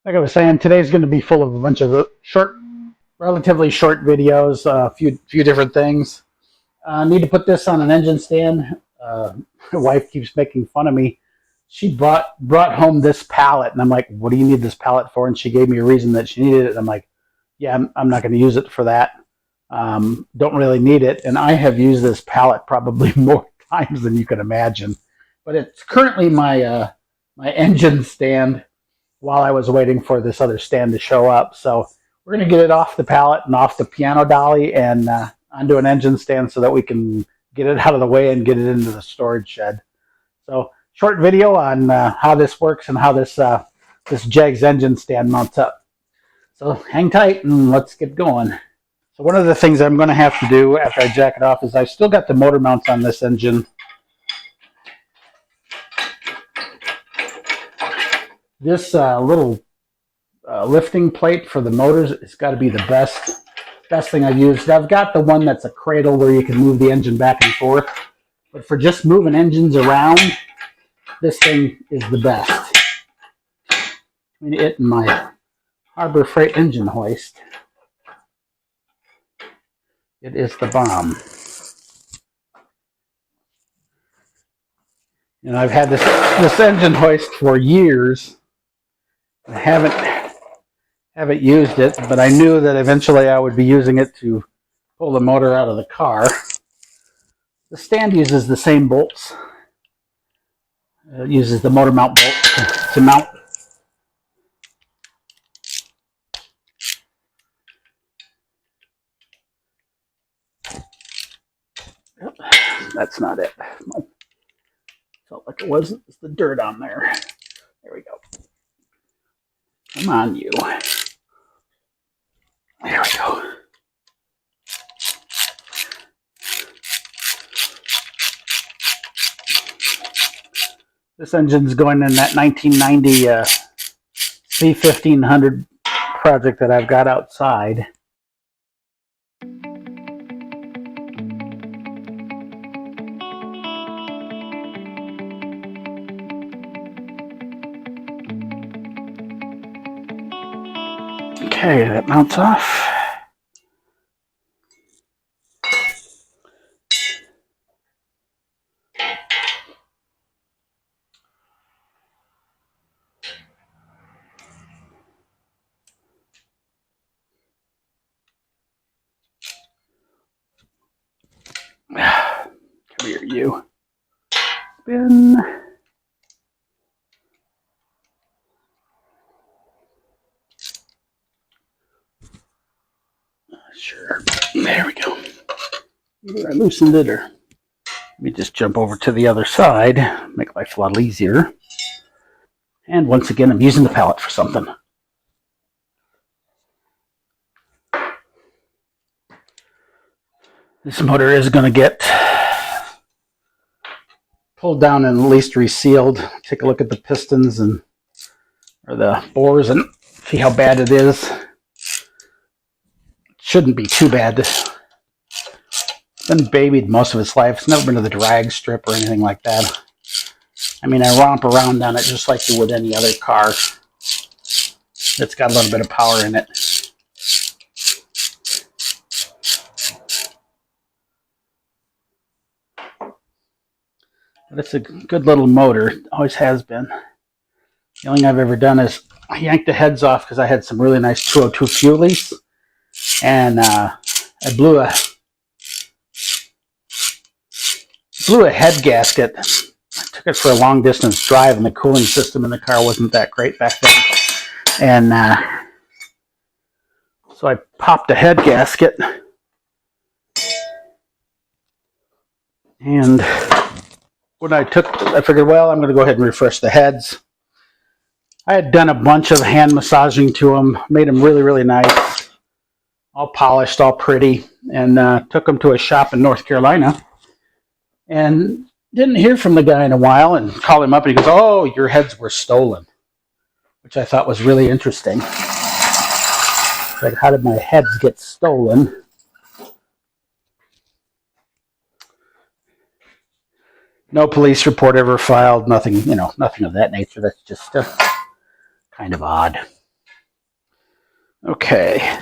Like I was saying, today's going to be full of a bunch of relatively short videos, a few different things. I need to put this on an engine stand. My wife keeps making fun of me. She brought home this pallet, and I'm like, "What do you need this pallet for?" And she gave me a reason that she needed it. And I'm like, "Yeah, I'm not going to use it for that. Don't really need it." And I have used this pallet probably more times than you can imagine. But it's currently my engine stand while I was waiting for this other stand to show up. So we're going to get it off the pallet and off the piano dolly and onto an engine stand so that we can get it out of the way and get it into the storage shed. So short video on how this works and how this Jegs engine stand mounts up. So hang tight and let's get going. So one of the things I'm going to have to do after I jack it off is I've still got the motor mounts on this engine. This little lifting plate for the motors has got to be the best thing I've used. I've got the one that's a cradle where you can move the engine back and forth, but for just moving engines around, this thing is the best. Between it and my Harbor Freight engine hoist, it is the bomb. And I've had this engine hoist for years. I haven't used it, but I knew that eventually I would be using it to pull the motor out of the car. The stand uses the same bolts. It uses the motor mount bolts to mount. Yep, that's not it. Felt like it wasn't. It's the dirt on there. There we go. Come on, you. There we go. This engine's going in that 1990 C1500 project that I've got outside. Okay, that mounts off. Come here, you. Spin. Sure. There we go. Either I loosened it or let me just jump over to the other side. Make life a lot easier. And once again, I'm using the pallet for something. This motor is going to get pulled down and at least resealed. Take a look at the pistons or the bores and see how bad it is. Shouldn't be too bad. It's been babied most of its life. It's never been to the drag strip or anything like that. I mean, I romp around on it just like you would any other car. It's got a little bit of power in it. But it's a good little motor. Always has been. The only thing I've ever done is I yanked the heads off because I had some really nice 202 fuelies. And I blew a head gasket. I took it for a long distance drive, and the cooling system in the car wasn't that great back then. And so I popped a head gasket, and when I figured, well, I'm going to go ahead and refresh the heads. I had done a bunch of hand massaging to them, made them really, really nice. All polished, all pretty, and took them to a shop in North Carolina and didn't hear from the guy in a while and called him up and he goes, "Oh, your heads were stolen," which I thought was really interesting. Like, how did my heads get stolen? No police report ever filed, nothing, nothing of that nature. That's just kind of odd. Okay.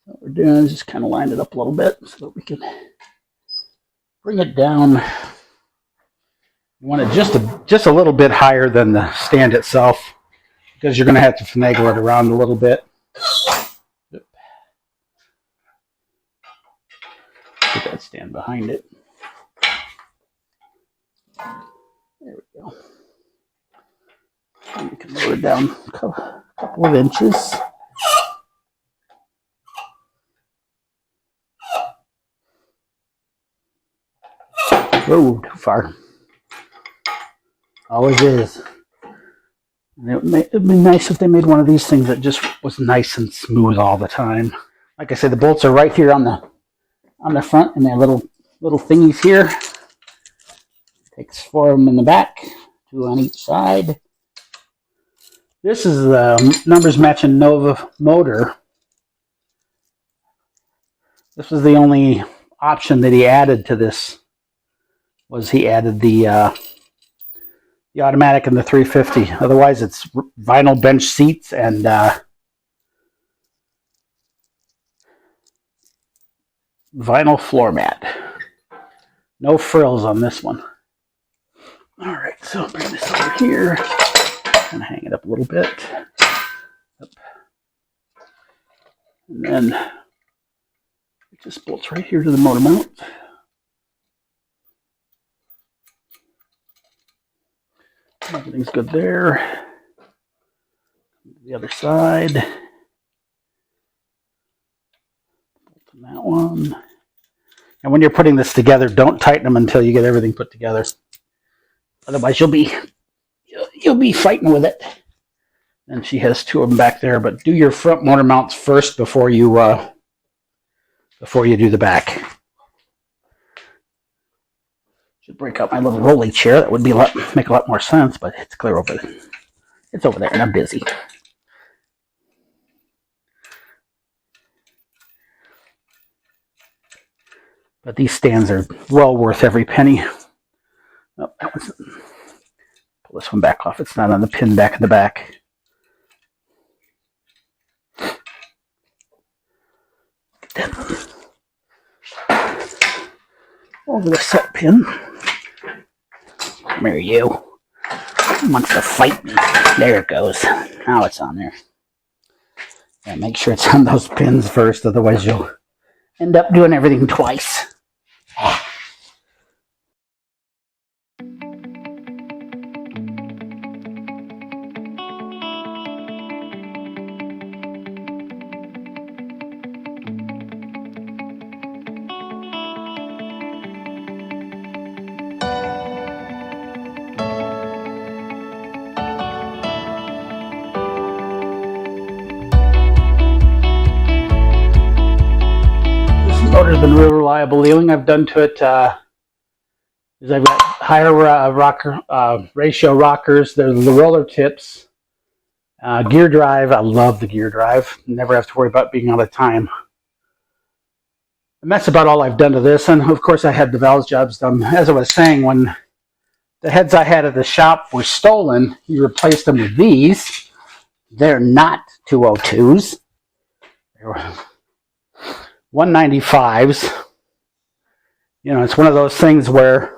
What we're doing is just kind of line it up a little bit so that we can bring it down. You want it just a little bit higher than the stand itself, because you're going to have to finagle it around a little bit. Put that stand behind it. There we go. And we can lower it down a couple of inches. Whoa, too far. Always is. And it'd be nice if they made one of these things that just was nice and smooth all the time. Like I said, the bolts are right here on the front, and they're little thingies here. Takes 4 of them in the back, 2 on each side. This is the numbers matching Nova motor. This was the only option that he added to this. Was he added the automatic and the 350. Otherwise, it's vinyl bench seats and vinyl floor mat. No frills on this one. All right, so bring this over here and hang it up a little bit. Up. And then it just bolts right here to the motor mount. Everything's good there. The other side. Bolt on that one. And when you're putting this together, don't tighten them until you get everything put together. Otherwise, you'll be fighting with it. And she has 2 of them back there, but do your front motor mounts first before you do the back. Should break out my little rolly chair. That would make a lot more sense, but it's clear over there. It's over there, and I'm busy. But these stands are well worth every penny. Oh, that one's, pull this one back off. It's not on the pin back in the back. Over the set pin. Come here, you. Who wants to fight me? There it goes. Now it's on there. Yeah, make sure it's on those pins first, otherwise you'll end up doing everything twice. Motor's been real reliable. The only thing I've done to it is I've got higher ratio rockers. They're the roller tips. Gear drive. I love the gear drive. Never have to worry about being out of time. And that's about all I've done to this. And of course, I had the valve jobs done. As I was saying, when the heads I had at the shop were stolen, you replaced them with these. They're not 202s. They were 195s. You know, it's one of those things where,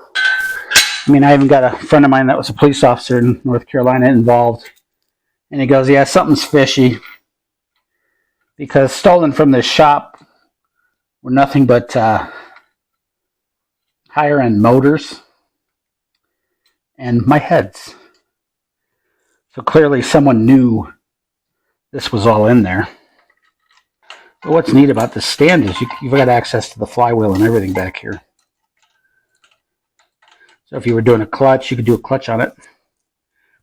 I mean, I even got a friend of mine that was a police officer in North Carolina involved. And he goes, yeah, something's fishy. Because stolen from this shop were nothing but higher end motors and my heads. So clearly someone knew this was all in there. But what's neat about this stand is you've got access to the flywheel and everything back here. So if you were doing a clutch, you could do a clutch on it,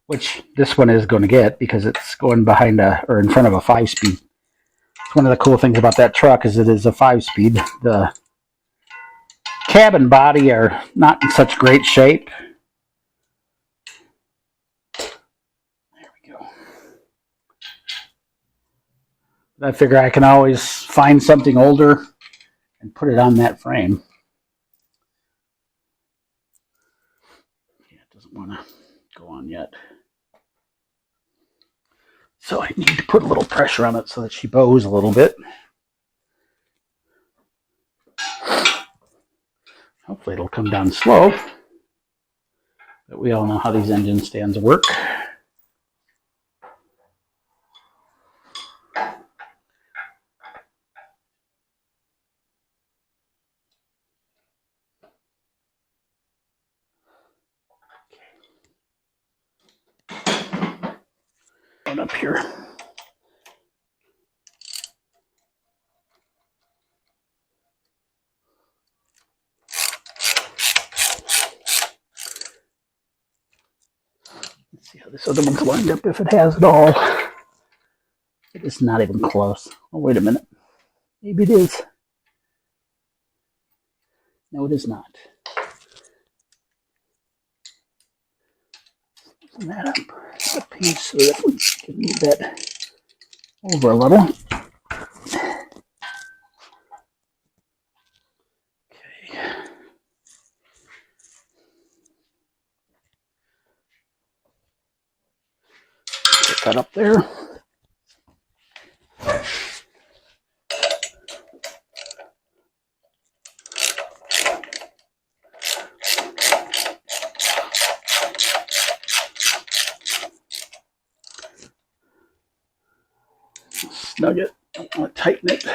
which this one is going to get because it's going behind or in front of a 5-speed. It's one of the cool things about that truck is it is a 5-speed. The cabin body are not in such great shape. There we go. I figure I can always find something older and put it on that frame. Yeah, it doesn't want to go on yet. So I need to put a little pressure on it so that she bows a little bit. Hopefully it'll come down slow. But we all know how these engine stands work. Up here. Let's see how this other one's lined up, if it has at all. It is not even close. Oh, wait a minute. Maybe it is. No, it is not. Open that up. The page so that we can move that over a little. Okay. Get that up there. Snug it. Don't want to tighten it.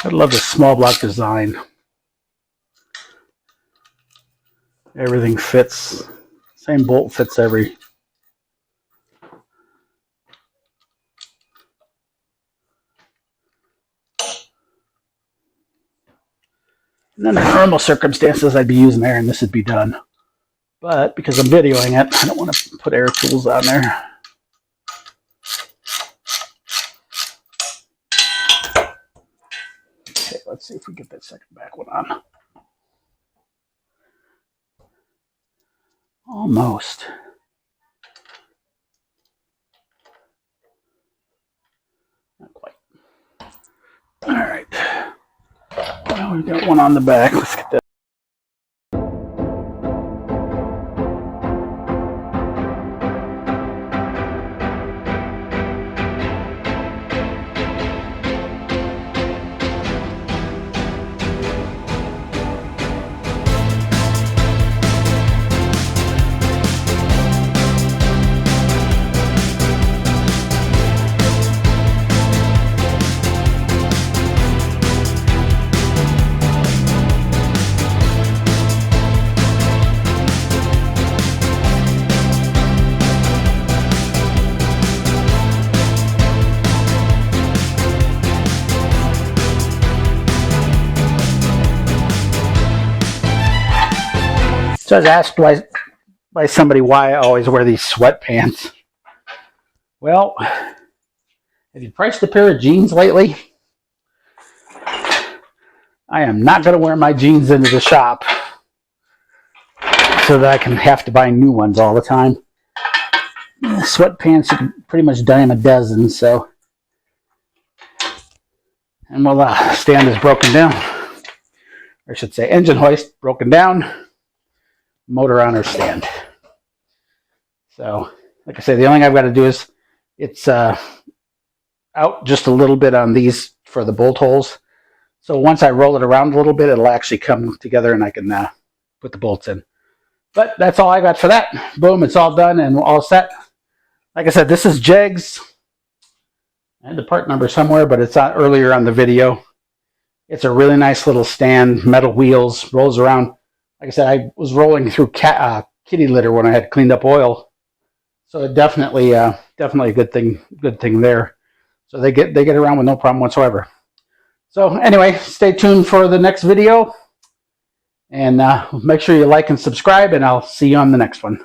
I love this small block design. Everything fits. Same bolt fits every. And then in normal circumstances, I'd be using air and this would be done. But because I'm videoing it, I don't want to put air tools on there. Okay, let's see if we get that second back one on. Almost. Not quite. All right. Well, we've got one on the back. Let's get that. So I was asked by somebody why I always wear these sweatpants. Well, have you priced a pair of jeans lately? I am not going to wear my jeans into the shop so that I can have to buy new ones all the time. Sweatpants, you can pretty much dime a dozen, so. And well, the stand is broken down. Or I should say engine hoist broken down. Motor on her stand. So, like I say, the only thing I've got to do is it's out just a little bit on these for the bolt holes. So once I roll it around a little bit, it'll actually come together and I can put the bolts in. But that's all I got for that. Boom, it's all done and all set. Like I said, this is Jegs. I had the part number somewhere, but it's not earlier on the video. It's a really nice little stand, metal wheels, rolls around. Like I said, I was rolling through kitty litter when I had cleaned up oil, so it definitely a good thing there. So they get around with no problem whatsoever. So anyway, stay tuned for the next video, and make sure you like and subscribe, and I'll see you on the next one.